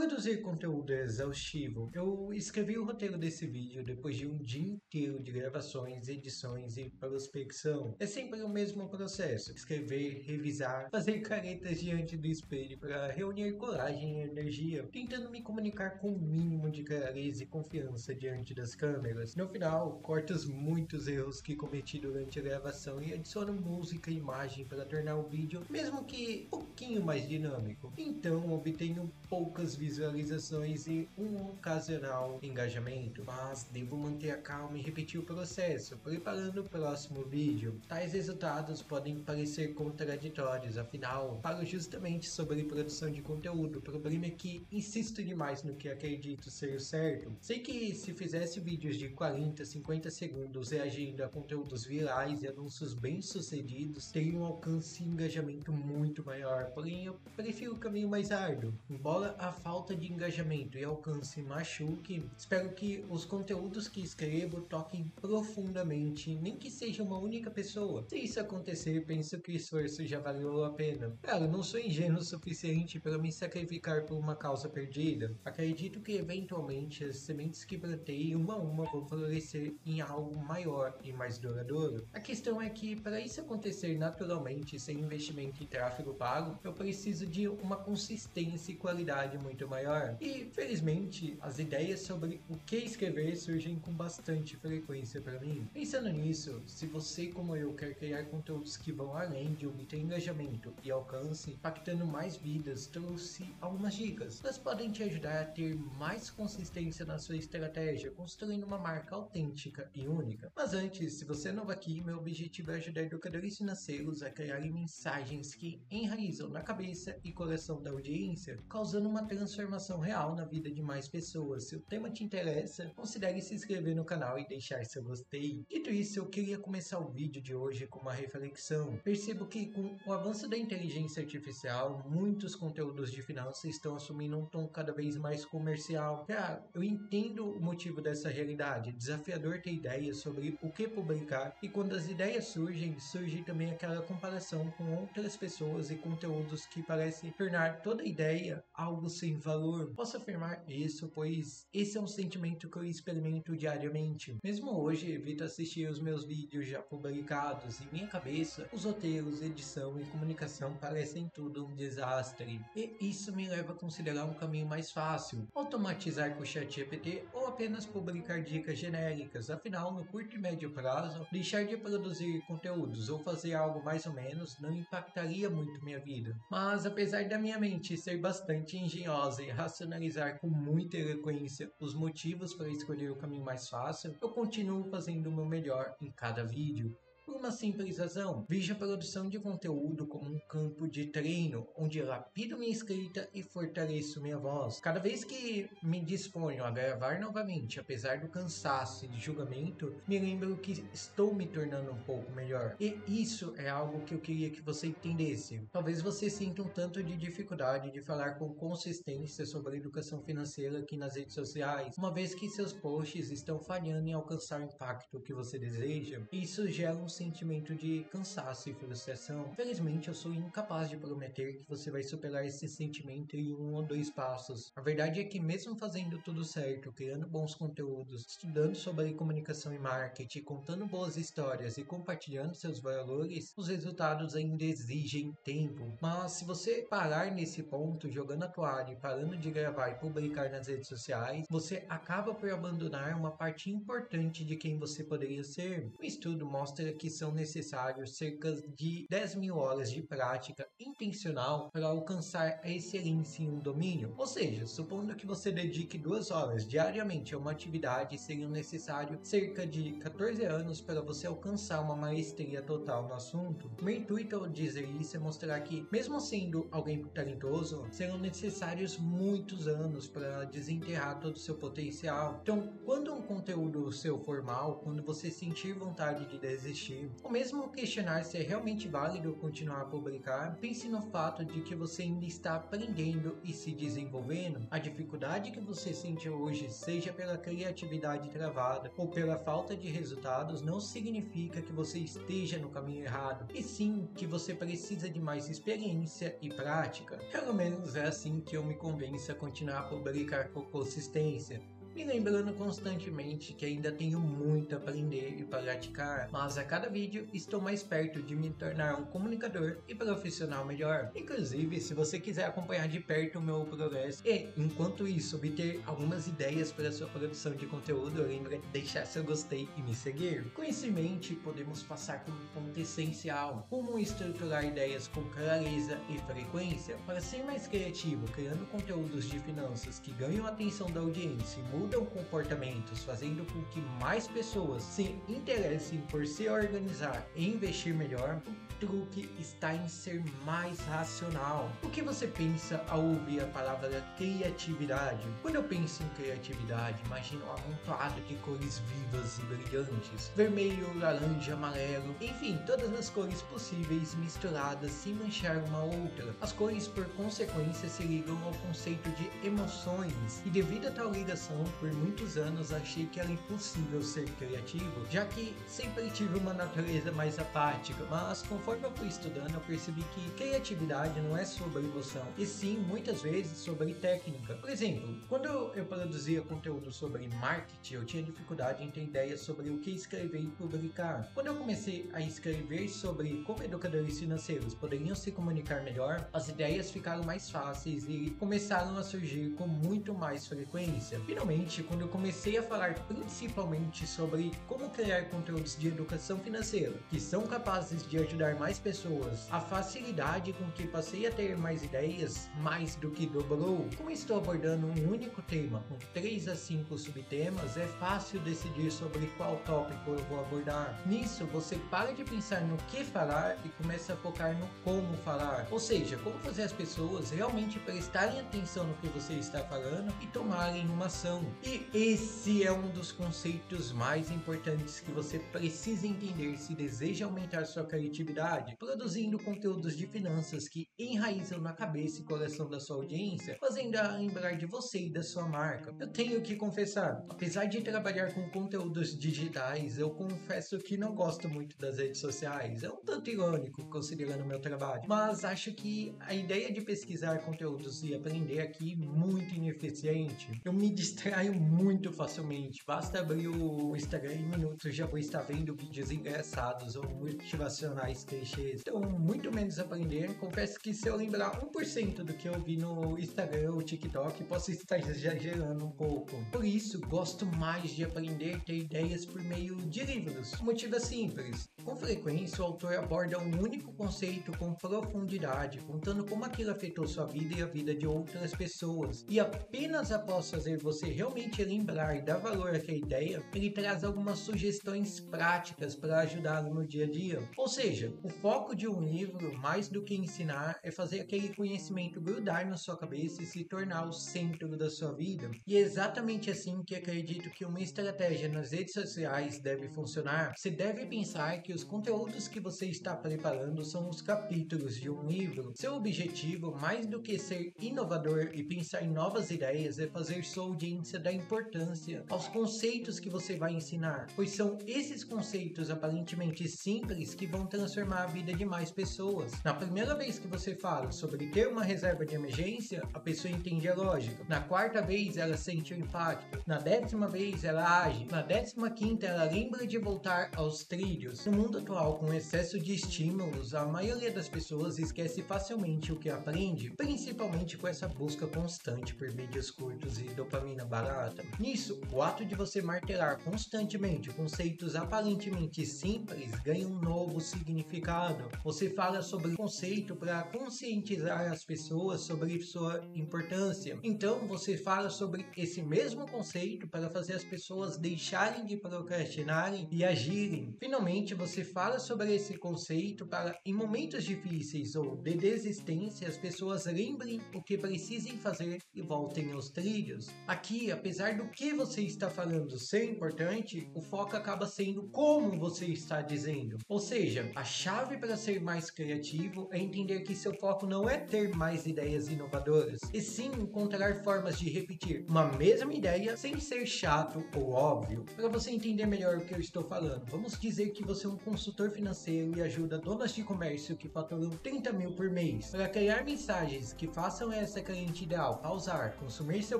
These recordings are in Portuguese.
Produzir conteúdo é exaustivo. Eu escrevi o roteiro desse vídeo depois de um dia inteiro de gravações, edições e prospecção. É sempre o mesmo processo: escrever, revisar, fazer caretas diante do espelho para reunir coragem e energia, tentando me comunicar com o mínimo de clareza e confiança diante das câmeras. No final, corto os muitos erros que cometi durante a gravação e adiciono música e imagem para tornar o vídeo mesmo que um pouquinho mais dinâmico. Então, obtenho poucas visualizações e um ocasional engajamento, mas devo manter a calma e repetir o processo, preparando o próximo vídeo. Tais resultados podem parecer contraditórios, afinal, falo justamente sobre produção de conteúdo. O problema é que insisto demais no que acredito ser o certo. Sei que se fizesse vídeos de 40, 50 segundos reagindo a conteúdos virais e anúncios bem-sucedidos, teria um alcance e engajamento muito maior, porém eu prefiro o caminho mais árduo. Embora a falta de engajamento e alcance machuque, espero que os conteúdos que escrevo toquem profundamente, nem que seja uma única pessoa. Se isso acontecer, penso que o esforço já valeu a pena. Claro, não sou ingênuo o suficiente para me sacrificar por uma causa perdida. Acredito que eventualmente as sementes que plantei uma a uma vão florescer em algo maior e mais duradouro. A questão é que para isso acontecer naturalmente, sem investimento em tráfego pago, eu preciso de uma consistência e qualidade muito maior. E felizmente as ideias sobre o que escrever surgem com bastante frequência para mim. Pensando nisso, se você como eu quer criar conteúdos que vão além de obter engajamento e alcance, impactando mais vidas, trouxe algumas dicas. Elas podem te ajudar a ter mais consistência na sua estratégia, construindo uma marca autêntica e única. Mas antes, se você é novo aqui, meu objetivo é ajudar educadores financeiros a criarem mensagens que enraizam na cabeça e coração da audiência, causando uma transformação real na vida de mais pessoas. Se o tema te interessa, considere se inscrever no canal e deixar seu gostei. Dito isso, eu queria começar o vídeo de hoje com uma reflexão. Percebo que com o avanço da inteligência artificial, muitos conteúdos de finanças estão assumindo um tom cada vez mais comercial. Eu entendo o motivo dessa realidade. É desafiador ter ideias sobre o que publicar, e quando as ideias surge também aquela comparação com outras pessoas e conteúdos que parecem tornar toda ideia algo sem valor. Posso afirmar isso, pois esse é um sentimento que eu experimento diariamente. Mesmo hoje, evito assistir os meus vídeos já publicados. Em minha cabeça, os roteiros, edição e comunicação parecem tudo um desastre. E isso me leva a considerar um caminho mais fácil: automatizar com o ChatGPT ou apenas publicar dicas genéricas. Afinal, no curto e médio prazo, deixar de produzir conteúdos ou fazer algo mais ou menos não impactaria muito minha vida. Mas apesar da minha mente ser bastante engenhosa e racionalizar com muita eloquência os motivos para escolher o caminho mais fácil, eu continuo fazendo o meu melhor em cada vídeo. Por uma simples razão: vejo a produção de conteúdo como um campo de treino, onde lapido minha escrita e fortaleço minha voz. Cada vez que me disponho a gravar novamente, apesar do cansaço e de julgamento, me lembro que estou me tornando um pouco melhor. E isso é algo que eu queria que você entendesse. Talvez você sinta um tanto de dificuldade de falar com consistência sobre educação financeira aqui nas redes sociais, uma vez que seus posts estão falhando em alcançar o impacto que você deseja. Isso gera um sentimento de cansaço e frustração. Felizmente, eu sou incapaz de prometer que você vai superar esse sentimento em 1 ou 2 passos. A verdade é que mesmo fazendo tudo certo, criando bons conteúdos, estudando sobre comunicação e marketing, contando boas histórias e compartilhando seus valores, os resultados ainda exigem tempo. Mas se você parar nesse ponto, jogando a toalha e parando de gravar e publicar nas redes sociais, você acaba por abandonar uma parte importante de quem você poderia ser. O estudo mostra que são necessários cerca de 10.000 horas de prática intencional para alcançar a excelência em um domínio. Ou seja, supondo que você dedique 2 horas diariamente a uma atividade, seriam necessários cerca de 14 anos para você alcançar uma maestria total no assunto. Meu intuito ao dizer isso é mostrar que, mesmo sendo alguém talentoso, serão necessários muitos anos para desenterrar todo o seu potencial. Então, quando um conteúdo seu for mal, quando você sentir vontade de desistir, você. Ou mesmo questionar se é realmente válido continuar a publicar, pense no fato de que você ainda está aprendendo e se desenvolvendo. A dificuldade que você sente hoje, seja pela criatividade travada ou pela falta de resultados, não significa que você esteja no caminho errado, e sim que você precisa de mais experiência e prática. Pelo menos é assim que eu me convenço a continuar a publicar com consistência, me lembrando constantemente que ainda tenho muito a aprender e praticar, mas a cada vídeo estou mais perto de me tornar um comunicador e profissional melhor. Inclusive, se você quiser acompanhar de perto o meu progresso e, enquanto isso, obter algumas ideias para sua produção de conteúdo, lembra de deixar seu gostei e me seguir. Com isso em mente, podemos passar por um ponto essencial: como estruturar ideias com clareza e frequência. Para ser mais criativo, criando conteúdos de finanças que ganham a atenção da audiência e mudam comportamentos, fazendo com que mais pessoas se interessem por se organizar e investir melhor, o truque está em ser mais racional. O que você pensa ao ouvir a palavra criatividade? Quando eu penso em criatividade, imagino um amontoado de cores vivas e brilhantes, vermelho, laranja, amarelo, enfim, todas as cores possíveis misturadas sem manchar uma outra. As cores, por consequência, se ligam ao conceito de emoções, e devido a tal ligação, por muitos anos achei que era impossível ser criativo, já que sempre tive uma natureza mais apática, mas conforme eu fui estudando, eu percebi que criatividade não é sobre emoção, e sim, muitas vezes, sobre técnica. Por exemplo, quando eu produzia conteúdo sobre marketing, eu tinha dificuldade em ter ideias sobre o que escrever e publicar. Quando eu comecei a escrever sobre como educadores financeiros poderiam se comunicar melhor, as ideias ficaram mais fáceis e começaram a surgir com muito mais frequência. Finalmente, quando eu comecei a falar principalmente sobre como criar conteúdos de educação financeira que são capazes de ajudar mais pessoas, a facilidade com que passei a ter mais ideias mais do que dobrou. Como estou abordando um único tema com 3 a 5 subtemas, é fácil decidir sobre qual tópico eu vou abordar. Nisso, você para de pensar no que falar e começa a focar no como falar, ou seja, como fazer as pessoas realmente prestarem atenção no que você está falando e tomarem uma ação. E esse é um dos conceitos mais importantes que você precisa entender se deseja aumentar sua criatividade, produzindo conteúdos de finanças que enraizam na cabeça e coração da sua audiência, fazendo ela lembrar de você e da sua marca. Eu tenho que confessar, apesar de trabalhar com conteúdos digitais, eu confesso que não gosto muito das redes sociais. É um tanto irônico considerando o meu trabalho, mas acho que a ideia de pesquisar conteúdos e aprender aqui é muito ineficiente. Eu me distraio muito facilmente. Basta abrir o Instagram em minutos, já vou estar vendo vídeos engraçados ou motivacionais clichês. Então, muito menos aprender. Confesso que se eu lembrar 1% do que eu vi no Instagram ou TikTok, posso estar exagerando um pouco. Por isso, gosto mais de aprender, ter ideias por meio de livros. O motivo é simples. Com frequência, o autor aborda um único conceito com profundidade, contando como aquilo afetou sua vida e a vida de outras pessoas. E apenas após fazer você realmente lembrar e dar valor àquela ideia, ele traz algumas sugestões práticas para ajudá-lo no dia a dia. Ou seja, o foco de um livro, mais do que ensinar, é fazer aquele conhecimento grudar na sua cabeça e se tornar o centro da sua vida. E é exatamente assim que acredito que uma estratégia nas redes sociais deve funcionar. Você deve pensar que os conteúdos que você está preparando são os capítulos de um livro. Seu objetivo, mais do que ser inovador e pensar em novas ideias, é fazer sua audiência dar importância aos conceitos que você vai ensinar, pois são esses conceitos aparentemente simples que vão transformar a vida de mais pessoas. Na primeira vez que você fala sobre ter uma reserva de emergência, a pessoa entende a lógica. Na quarta vez, ela sente o impacto. Na 10ª vez, ela age. Na 15ª, ela lembra de voltar aos trilhos. No mundo atual, com excesso de estímulos, a maioria das pessoas esquece facilmente o que aprende, principalmente com essa busca constante por vídeos curtos e dopamina barata. Nisso, o ato de você martelar constantemente conceitos aparentemente simples ganha um novo significado. Você fala sobre o conceito para conscientizar as pessoas sobre sua importância. Então, você fala sobre esse mesmo conceito para fazer as pessoas deixarem de procrastinarem e agirem. Finalmente, você fala sobre esse conceito para, em momentos difíceis ou de desistência, as pessoas lembrem o que precisem fazer e voltem aos trilhos. Aqui, a apesar do que você está falando ser importante, o foco acaba sendo como você está dizendo. Ou seja, a chave para ser mais criativo é entender que seu foco não é ter mais ideias inovadoras, e sim encontrar formas de repetir uma mesma ideia sem ser chato ou óbvio. Para você entender melhor o que eu estou falando, vamos dizer que você é um consultor financeiro e ajuda donas de comércio que faturam 30 mil por mês. Para criar mensagens que façam essa cliente ideal pausar, consumir seu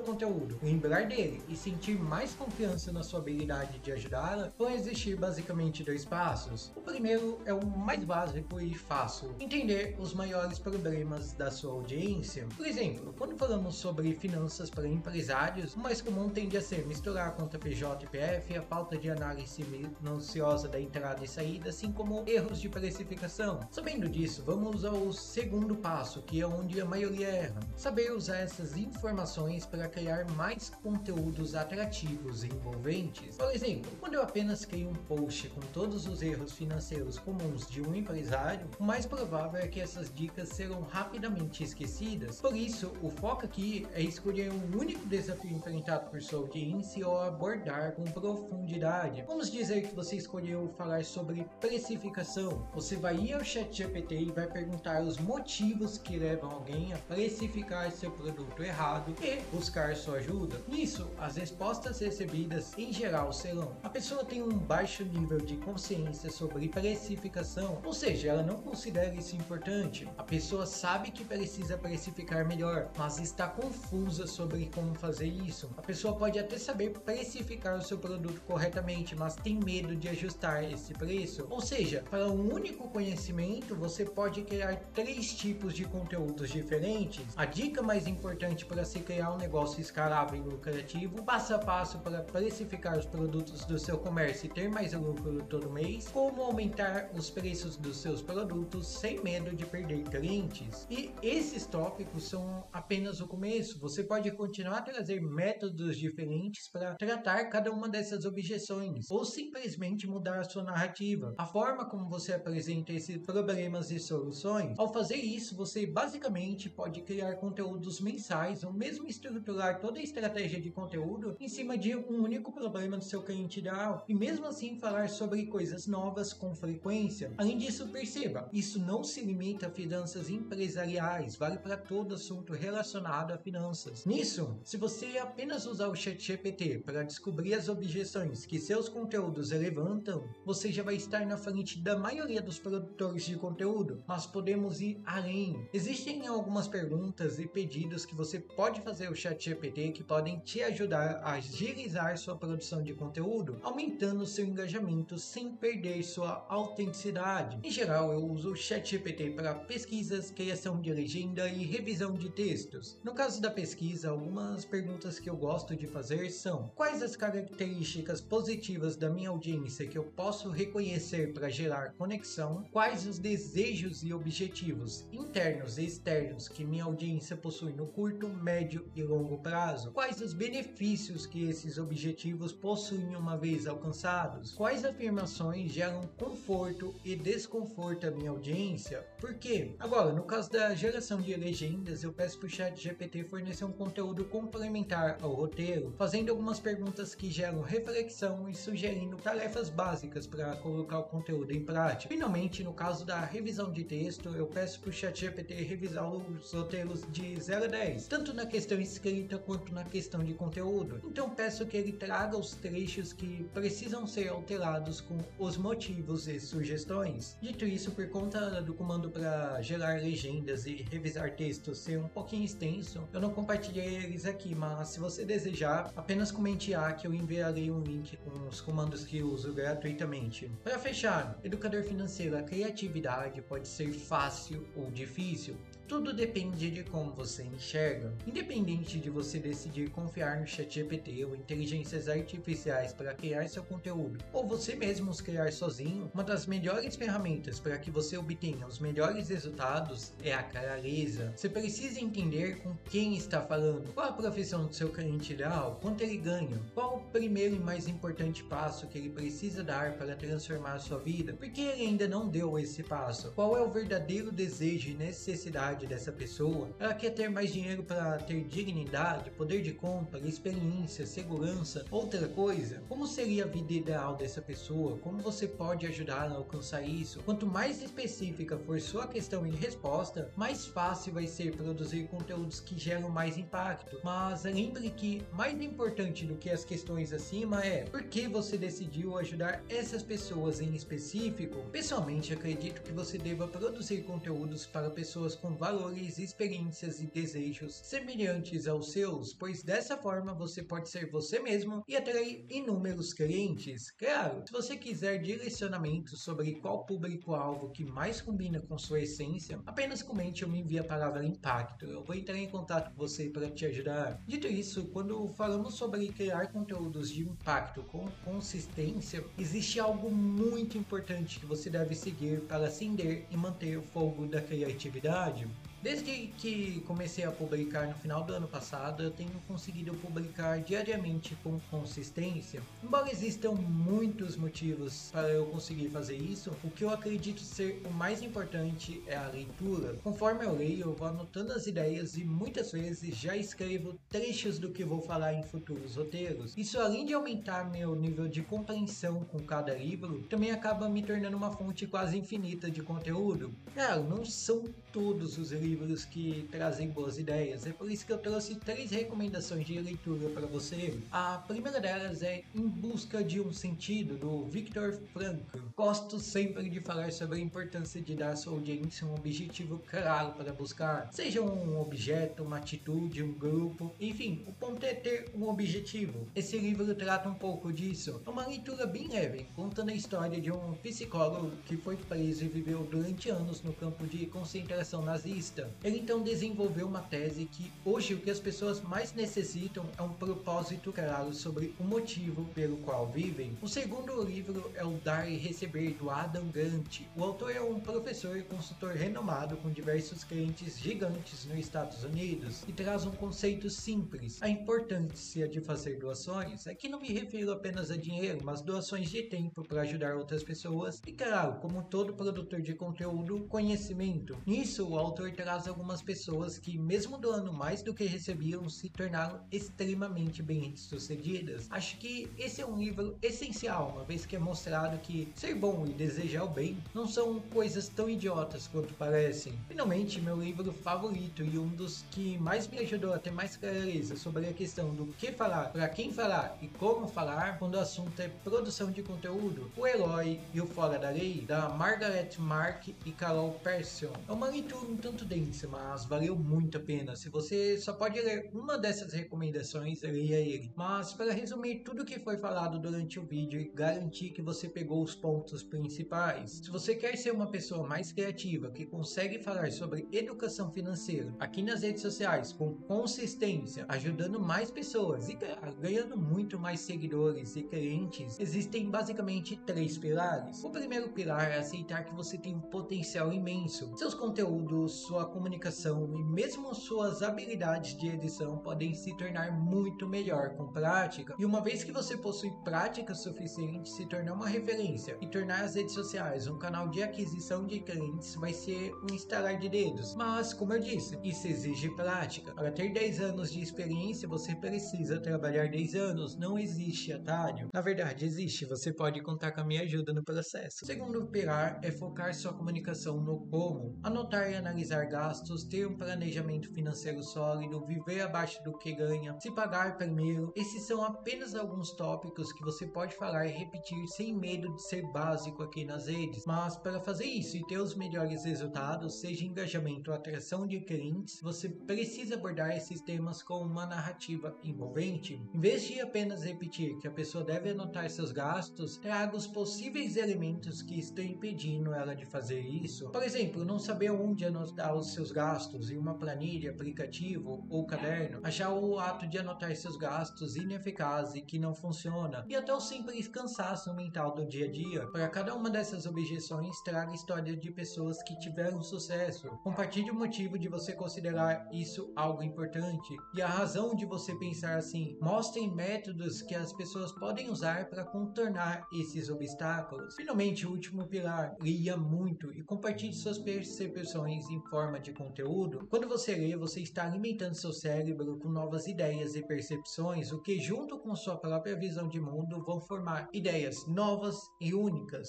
conteúdo, lembrar dele e sentir mais confiança na sua habilidade de ajudá-la, vão existir basicamente dois passos. O primeiro é o mais básico e fácil: entender os maiores problemas da sua audiência. Por exemplo, quando falamos sobre finanças para empresários, o mais comum tende a ser misturar a conta PJ e PF, a falta de análise minuciosa da entrada e saída, assim como erros de precificação. Sabendo disso, vamos ao segundo passo, que é onde a maioria erra: saber usar essas informações para criar mais conteúdos atrativos e envolventes. Por exemplo, quando eu apenas crio um post com todos os erros financeiros comuns de um empresário, o mais provável é que essas dicas serão rapidamente esquecidas. Por isso, o foco aqui é escolher um único desafio enfrentado por sua audiência ou abordar com profundidade. Vamos dizer que você escolheu falar sobre precificação. Você vai ir ao ChatGPT e vai perguntar os motivos que levam alguém a precificar seu produto errado e buscar sua ajuda. Nisso, as respostas recebidas em geral serão: a pessoa tem um baixo nível de consciência sobre precificação, ou seja, ela não considera isso importante. A pessoa sabe que precisa precificar melhor, mas está confusa sobre como fazer isso. A pessoa pode até saber precificar o seu produto corretamente, mas tem medo de ajustar esse preço. Ou seja, para um único conhecimento, você pode criar 3 tipos de conteúdos diferentes. A dica mais importante para se criar um negócio escalável e lucrativo, passo a passo para precificar os produtos do seu comércio e ter mais lucro todo mês, como aumentar os preços dos seus produtos sem medo de perder clientes. E esses tópicos são apenas o começo. Você pode continuar a trazer métodos diferentes para tratar cada uma dessas objeções, ou simplesmente mudar a sua narrativa, a forma como você apresenta esses problemas e soluções. Ao fazer isso, você basicamente pode criar conteúdos mensais ou mesmo estruturar toda a estratégia de conteúdo em cima de um único problema do seu cliente ideal, e mesmo assim falar sobre coisas novas com frequência. Além disso, perceba, isso não se limita a finanças empresariais, vale para todo assunto relacionado a finanças. Nisso, se você apenas usar o ChatGPT para descobrir as objeções que seus conteúdos levantam, você já vai estar na frente da maioria dos produtores de conteúdo, mas podemos ir além. Existem algumas perguntas e pedidos que você pode fazer ao ChatGPT que podem te ajudar a agilizar sua produção de conteúdo, aumentando seu engajamento sem perder sua autenticidade. Em geral, eu uso o ChatGPT para pesquisas, criação de legenda e revisão de textos. No caso da pesquisa, algumas perguntas que eu gosto de fazer são: quais as características positivas da minha audiência que eu posso reconhecer para gerar conexão? Quais os desejos e objetivos internos e externos que minha audiência possui no curto, médio e longo prazo? Quais os benefícios que esses objetivos possuem uma vez alcançados? Quais afirmações geram conforto e desconforto à minha audiência? Por quê? Agora, no caso da geração de legendas, eu peço para o ChatGPT fornecer um conteúdo complementar ao roteiro, fazendo algumas perguntas que geram reflexão e sugerindo tarefas básicas para colocar o conteúdo em prática. Finalmente, no caso da revisão de texto, eu peço para o ChatGPT revisar os roteiros de 0 a 10, tanto na questão escrita quanto na questão de conteúdo. Então peço que ele traga os trechos que precisam ser alterados com os motivos e sugestões. Dito isso, por conta do comando para gerar legendas e revisar textos ser um pouquinho extenso, eu não compartilhei eles aqui, mas se você desejar, apenas comente que eu enviarei um link com os comandos que uso gratuitamente. Para fechar, educador financeiro, a criatividade pode ser fácil ou difícil. Tudo depende de como você enxerga. Independente de você decidir confiar no ChatGPT ou inteligências artificiais para criar seu conteúdo, ou você mesmo os criar sozinho, uma das melhores ferramentas para que você obtenha os melhores resultados é a clareza. Você precisa entender com quem está falando, qual a profissão do seu cliente ideal, quanto ele ganha, qual o primeiro e mais importante passo que ele precisa dar para transformar a sua vida, por que ele ainda não deu esse passo, qual é o verdadeiro desejo e necessidade vontade dessa pessoa? Ela quer ter mais dinheiro para ter dignidade, poder de compra, experiência, segurança, outra coisa? Como seria a vida ideal dessa pessoa? Como você pode ajudar a alcançar isso? Quanto mais específica for sua questão e resposta, mais fácil vai ser produzir conteúdos que geram mais impacto. Mas lembre que mais importante do que as questões acima é por que você decidiu ajudar essas pessoas em específico. Pessoalmente, acredito que você deva produzir conteúdos para pessoas com valores, experiências e desejos semelhantes aos seus, pois dessa forma você pode ser você mesmo e atrair inúmeros clientes. Claro, se você quiser direcionamento sobre qual público-alvo que mais combina com sua essência, apenas comente ou me envie a palavra impacto. Eu vou entrar em contato com você para te ajudar. Dito isso, quando falamos sobre criar conteúdos de impacto com consistência, existe algo muito importante que você deve seguir para acender e manter o fogo da criatividade. Desde que comecei a publicar no final do ano passado, eu tenho conseguido publicar diariamente com consistência. Embora existam muitos motivos para eu conseguir fazer isso, o que eu acredito ser o mais importante é a leitura. Conforme eu leio, eu vou anotando as ideias e muitas vezes já escrevo trechos do que vou falar em futuros roteiros. Isso, além de aumentar meu nível de compreensão com cada livro, também acaba me tornando uma fonte quase infinita de conteúdo. Claro, não são todos os livros que trazem boas ideias, é por isso que eu trouxe 3 recomendações de leitura para você. A primeira delas é Em Busca de um Sentido, do Viktor Frankl. Gosto sempre de falar sobre a importância de dar à sua audiência um objetivo claro para buscar, seja um objeto, uma atitude, um grupo, enfim, o ponto é ter um objetivo. Esse livro trata um pouco disso. É uma leitura bem leve, contando a história de um psicólogo que foi preso e viveu durante anos no campo de concentração nazista. Ele então desenvolveu uma tese que hoje o que as pessoas mais necessitam é um propósito claro sobre o motivo pelo qual vivem. O segundo livro é o Dar e Receber, do Adam Grant. O autor é um professor e consultor renomado com diversos clientes gigantes nos Estados Unidos e traz um conceito simples: a importância de fazer doações. Aqui não me refiro apenas a dinheiro, mas doações de tempo para ajudar outras pessoas e, claro, como todo produtor de conteúdo, conhecimento. Nisso, o autor traz algumas pessoas que, mesmo doando mais do que recebiam, se tornaram extremamente bem-sucedidas. Acho que esse é um livro essencial, uma vez que é mostrado que ser bom e desejar o bem não são coisas tão idiotas quanto parecem. Finalmente, meu livro favorito e um dos que mais me ajudou a ter mais clareza sobre a questão do que falar, para quem falar e como falar, quando o assunto é produção de conteúdo, O Herói e o Fora da Lei, da Margaret Mark e Carol Persson. É uma leitura um tanto densa, mas valeu muito a pena. Se você só pode ler uma dessas recomendações, leia ele. Mas para resumir tudo que foi falado durante o vídeo e garantir que você pegou os pontos principais, se você quer ser uma pessoa mais criativa, que consegue falar sobre educação financeira aqui nas redes sociais com consistência, ajudando mais pessoas e ganhando muito mais seguidores e clientes, existem basicamente 3 pilares. O primeiro pilar é aceitar que você tem um potencial imenso. Seus conteúdos, sua comunicação e mesmo suas habilidades de edição podem se tornar muito melhor com prática. E uma vez que você possui prática suficiente, se tornar uma referência e tornar as redes sociais um canal de aquisição de clientes vai ser um estalar de dedos. Mas, como eu disse, isso exige prática. Para ter 10 anos de experiência, você precisa trabalhar 10 anos. Não existe atalho. Na verdade, existe. Você pode contar com a minha ajuda no processo. O segundo pilar é focar sua comunicação no como. Anotar e analisar gastos, ter um planejamento financeiro sólido, viver abaixo do que ganha, se pagar primeiro. Esses são apenas alguns tópicos que você pode falar e repetir sem medo de ser básico aqui nas redes. Mas para fazer isso e ter os melhores resultados, seja engajamento ou atração de clientes, você precisa abordar esses temas com uma narrativa envolvente. Em vez de apenas repetir que a pessoa deve anotar seus gastos, traga os possíveis elementos que estão impedindo ela de fazer isso. Por exemplo, não saber onde anotar os seus gastos em uma planilha, aplicativo ou caderno, achar o ato de anotar seus gastos ineficaz e que não funciona, e até o simples cansaço mental do dia a dia. Para cada uma dessas objeções, traga histórias de pessoas que tiveram sucesso. Compartilhe o motivo de você considerar isso algo importante e a razão de você pensar assim. Mostrem métodos que as pessoas podem usar para contornar esses obstáculos. Finalmente, o último pilar, leia muito e compartilhe suas percepções em forma forma de conteúdo, quando você lê, você está alimentando seu cérebro com novas ideias e percepções, o que junto com sua própria visão de mundo vão formar ideias novas e únicas.